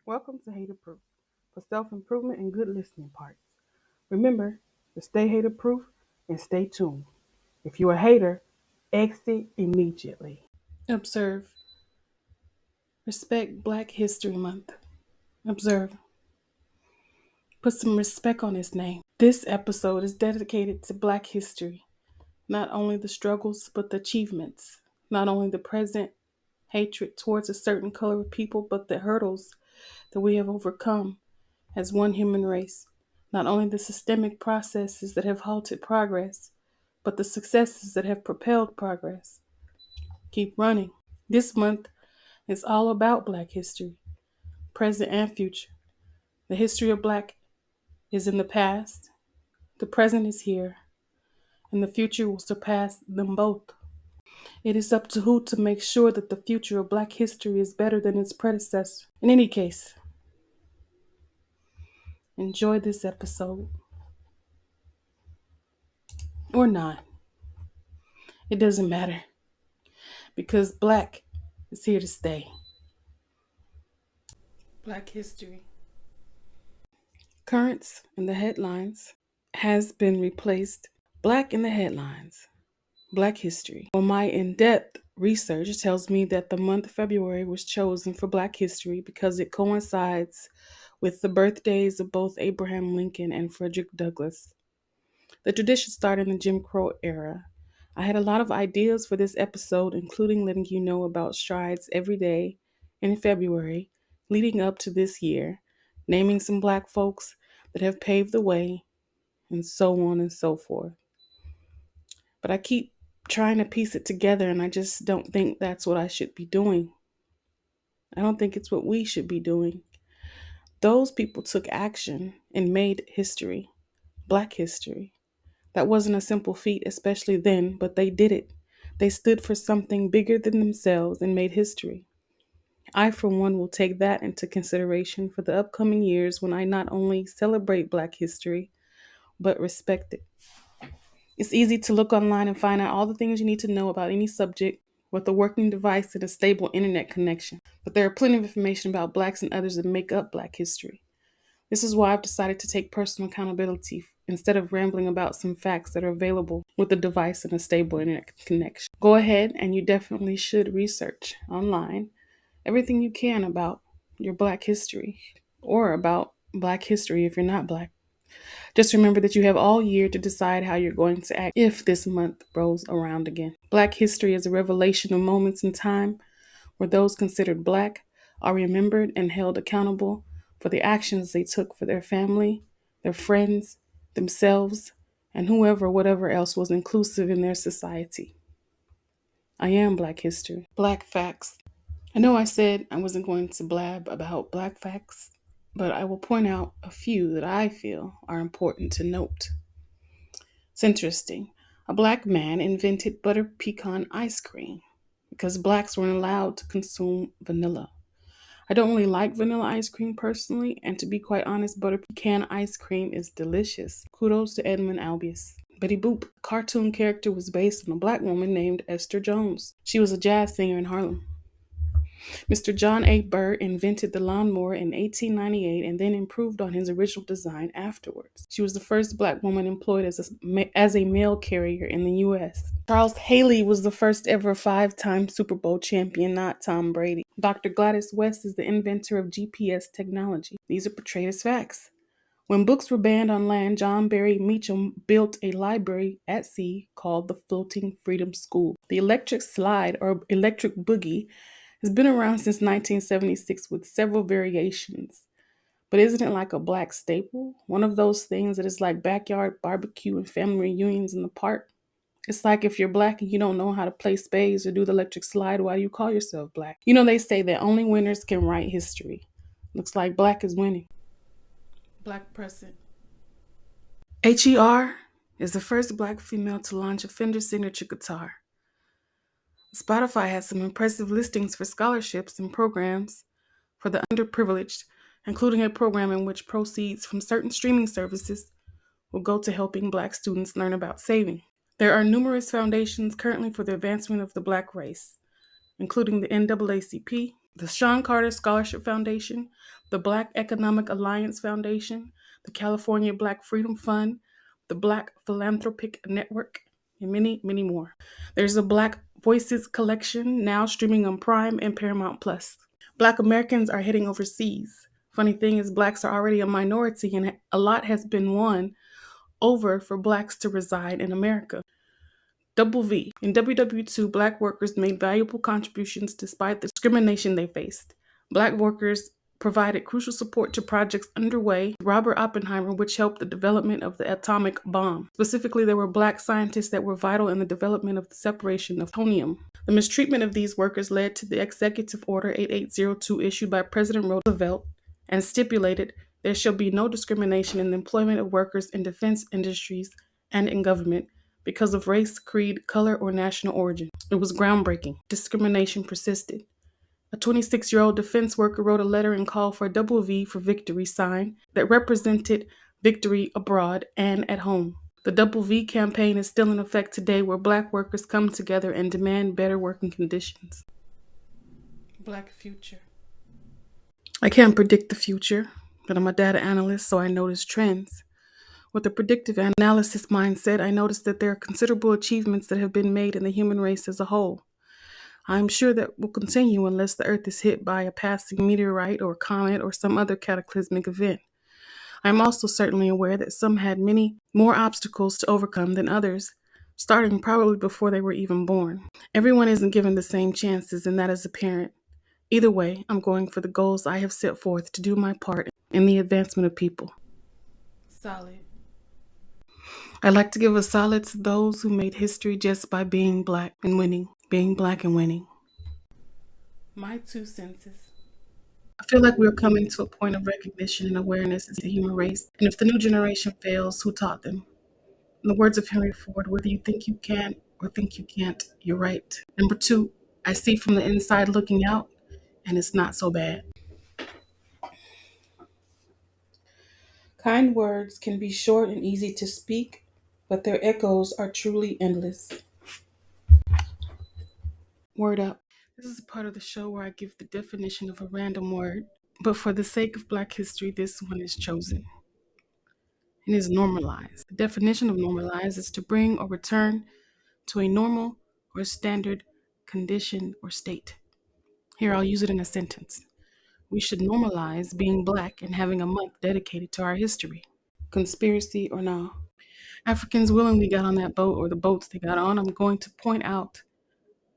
Welcome to Hater Proof for self-improvement and good listening parts. Remember to stay hater proof and stay tuned. If you're a hater, exit immediately. Observe. Respect Black History Month. Observe. Put some respect on his name. This episode is dedicated to Black history. Not only the struggles, but the achievements. Not only the present hatred towards a certain color of people, but the hurdles that we have overcome as one human race. Not only the systemic processes that have halted progress, but the successes that have propelled progress. Keep running. This month is all about Black history, present and future. The history of Black is in the past, the present is here, and the future will surpass them both. It is up to who to make sure that the future of Black history is better than its predecessor. In any case, enjoy this episode. Or not. It doesn't matter. Because Black is here to stay. Black history. Currents in the headlines has been replaced. Black in the headlines. Black history. Well, my in-depth research tells me that the month of February was chosen for Black history because it coincides with the birthdays of both Abraham Lincoln and Frederick Douglass. The tradition started in the Jim Crow era. I had a lot of ideas for this episode, including letting you know about strides every day in February leading up to this year, naming some Black folks that have paved the way, and so on and so forth. But I keep trying to piece it together, and I just don't think that's what I should be doing. I don't think it's what we should be doing. Those people took action and made history, Black history. That wasn't a simple feat, especially then, but they did it. They stood for something bigger than themselves and made history. I, for one, will take that into consideration for the upcoming years when I not only celebrate Black history, but respect it. It's easy to look online and find out all the things you need to know about any subject with a working device and a stable internet connection. But there are plenty of information about Blacks and others that make up Black history. This is why I've decided to take personal accountability instead of rambling about some facts that are available with a device and a stable internet connection. Go ahead, and you definitely should research online everything you can about your Black history or about Black history if you're not Black. Just remember that you have all year to decide how you're going to act if this month rolls around again. Black history is a revelation of moments in time where those considered Black are remembered and held accountable for the actions they took for their family, their friends, themselves, and whatever else was inclusive in their society. I am Black history. Black facts. I know I said I wasn't going to blab about Black facts, but I will point out a few that I feel are important to note. It's interesting. A Black man invented butter pecan ice cream because Blacks weren't allowed to consume vanilla. I don't really like vanilla ice cream personally, and to be quite honest, butter pecan ice cream is delicious. Kudos to Edmund Albius. Betty Boop, a cartoon character, was based on a Black woman named Esther Jones. She was a jazz singer in Harlem. Mr. John A. Burr invented the lawnmower in 1898 and then improved on his original design afterwards. She was the first Black woman employed as a mail carrier in the U.S. Charles Haley was the first ever 5-time Super Bowl champion, not Tom Brady. Dr. Gladys West is the inventor of GPS technology. These are portrayed as facts. When books were banned on land, John Barry Meacham built a library at sea called the Floating Freedom School. The electric slide, or electric boogie, has been around since 1976 with several variations. But isn't it like a Black staple? One of those things that is like backyard barbecue and family reunions in the park? It's like if you're Black and you don't know how to play spades or do the electric slide, why do you call yourself Black? You know, they say that only winners can write history. Looks like Black is winning. Black present. HER is the first Black female to launch a Fender signature guitar. Spotify has some impressive listings for scholarships and programs for the underprivileged, including a program in which proceeds from certain streaming services will go to helping Black students learn about saving. There are numerous foundations currently for the advancement of the Black race, including the NAACP, the Sean Carter Scholarship Foundation, the Black Economic Alliance Foundation, the California Black Freedom Fund, the Black Philanthropic Network, and many, many more. There's a Black Voices collection now streaming on Prime and Paramount Plus. Black Americans are heading overseas. Funny thing is, Blacks are already a minority, and a lot has been won over for Blacks to reside in America. Double V. In WW2, Black workers made valuable contributions despite the discrimination they faced. Black workers provided crucial support to projects underway with Robert Oppenheimer, which helped the development of the atomic bomb. Specifically, there were Black scientists that were vital in the development of the separation of plutonium. The mistreatment of these workers led to the Executive Order 8802 issued by President Roosevelt and stipulated there shall be no discrimination in the employment of workers in defense industries and in government because of race, creed, color, or national origin. It was groundbreaking. Discrimination persisted. A 26-year-old defense worker wrote a letter and called for a double V for victory sign that represented victory abroad and at home. The double V campaign is still in effect today, where Black workers come together and demand better working conditions. Black future. I can't predict the future, but I'm a data analyst, so I notice trends. With a predictive analysis mindset, I noticed that there are considerable achievements that have been made in the human race as a whole. I'm sure that will continue unless the Earth is hit by a passing meteorite or comet or some other cataclysmic event. I'm also certainly aware that some had many more obstacles to overcome than others, starting probably before they were even born. Everyone isn't given the same chances, and that is apparent. Either way, I'm going for the goals I have set forth to do my part in the advancement of people. Solid. I'd like to give a solid to those who made history just by being Black and winning. Being Black and winning. My 2 cents. I feel like we're coming to a point of recognition and awareness as the human race. And if the new generation fails, who taught them? In the words of Henry Ford, whether you think you can or think you can't, you're right. Number 2, I see from the inside looking out, and it's not so bad. Kind words can be short and easy to speak, but their echoes are truly endless. Word up. This is a part of the show where I give the definition of a random word, but for the sake of Black history, this one is chosen and is normalized. The definition of normalized is to bring or return to a normal or standard condition or state. Here, I'll use it in a sentence. We should normalize being Black and having a month dedicated to our history. Conspiracy or no? Africans willingly got on that boat or the boats they got on. I'm going to point out,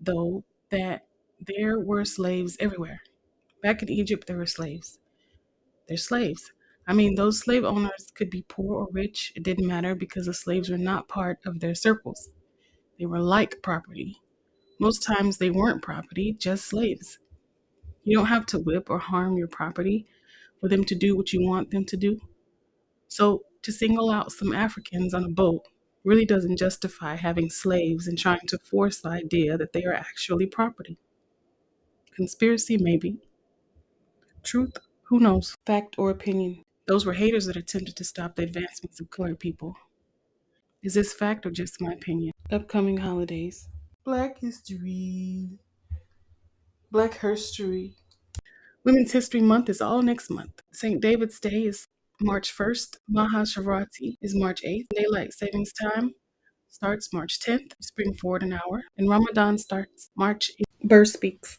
though, that there were slaves everywhere. Back in Egypt, there were slaves. They're slaves. I mean, those slave owners could be poor or rich. It didn't matter because the slaves were not part of their circles. They were like property. Most times they weren't property, just slaves. You don't have to whip or harm your property for them to do what you want them to do. So to single out some Africans on a boat really doesn't justify having slaves and trying to force the idea that they are actually property. Conspiracy, maybe. Truth, who knows? Fact or opinion. Those were haters that attempted to stop the advancements of colored people. Is this fact or just my opinion? Upcoming holidays. Black history. Black history. Women's History Month is all next month. St. David's Day is March 1st. Mahashivrati is March 8th. Daylight Savings Time starts March 10th. Spring forward an hour. And Ramadan starts March 8th. Bird Speaks.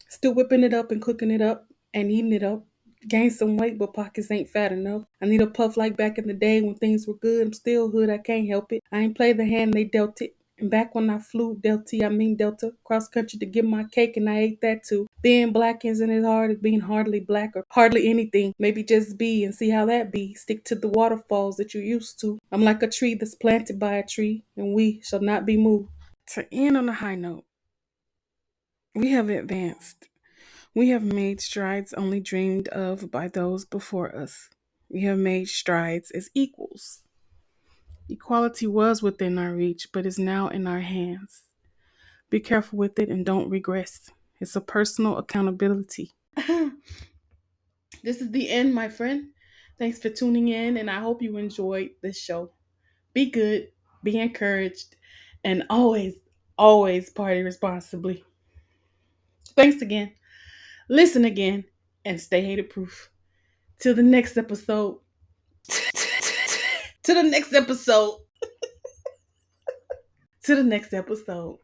Still whipping it up and cooking it up and eating it up. Gained some weight, but pockets ain't fat enough. I need a puff like back in the day when things were good. I'm still hood, I can't help it. I ain't played the hand they dealt it. And back when I flew Delta, cross country to get my cake, and I ate that too. Being Black isn't as hard as being hardly Black or hardly anything. Maybe just be and see how that be. Stick to the waterfalls that you're used to. I'm like a tree that's planted by a tree, and we shall not be moved. To end on a high note, we have advanced. We have made strides only dreamed of by those before us. We have made strides as equals. Equality was within our reach, but is now in our hands. Be careful with it and don't regress. It's a personal accountability. This is the end, my friend. Thanks for tuning in, and I hope you enjoyed this show. Be good, be encouraged, and always, always party responsibly. Thanks again. Listen again and stay hated proof. Till the next episode. To the next episode. To the next episode.